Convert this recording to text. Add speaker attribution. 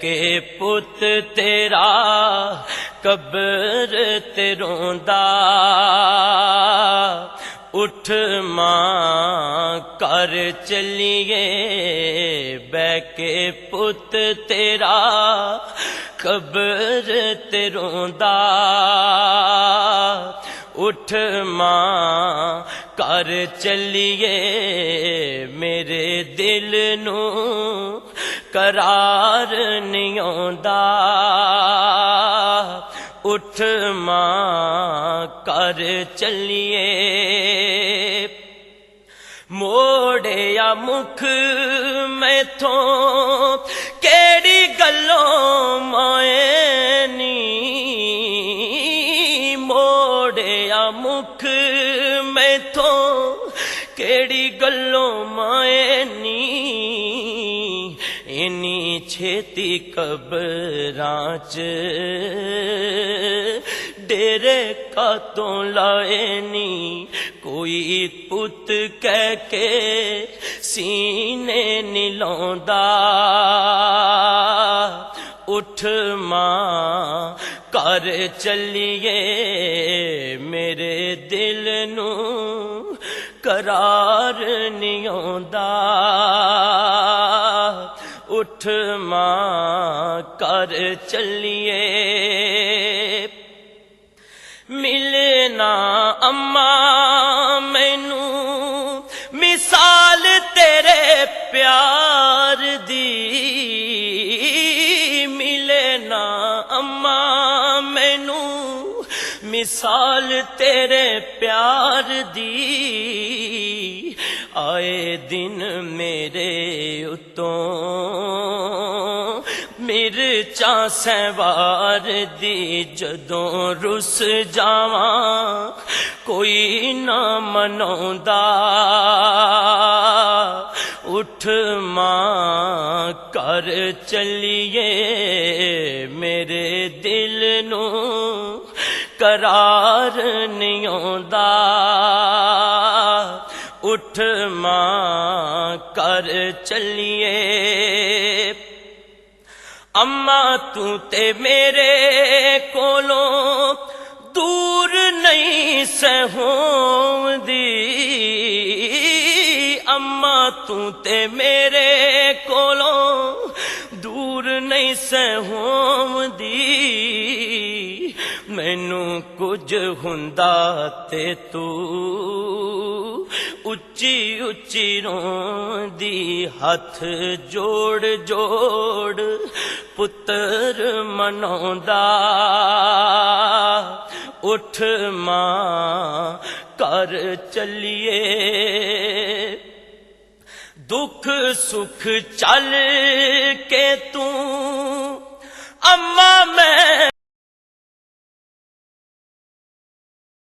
Speaker 1: के पुत तेरा कब्र ते रोंदा। उठ मां कर चलिए बह के पुत तेरा कब्र ते रोंदा। उठ मां कर चलिए मेरे दिल नू करार नहीं आंदा। उठ मां कर चलिए मोड़िया मुख मैथों केड़ी गल्लों माए नी। मोड़िया मुख मैथों केड़ी गल्लों माए नी। इन्नी छेती कबरां च डेरे कातों लाए नी। कोई पुत कह के सीने नी लांदा। उठ मां कर चलिए मेरे दिल नू करार नहीं आंदा। उठ मां कर चलिए मिलना अम्मा मैनू मिसाल तेरे प्यार दी। मिलना अम्मा मैनू मिसाल तेरे प्यार दी। आए दिन मेरे उतों मिर्चां सहवार दी। जदों रुस जावां कोई ना मनाउंदा। उठ मां कर चलिए मेरे दिल नू करार नहीं आंदा। उठ मां कर चलिए अम्मा तू ते मेरे कोलों दूर नहीं सहोंदी। अम्मा तू ते मेरे कोलों दूर नहीं सहोंदी। मैनू कुछ हुंदा ते तू उच्ची उच्ची रोंदी। हथ जोड़ जोड़ पुत्र मनाउंदा। उठ मां कर चलिए दुख सुख चल के तू अम्मा मैं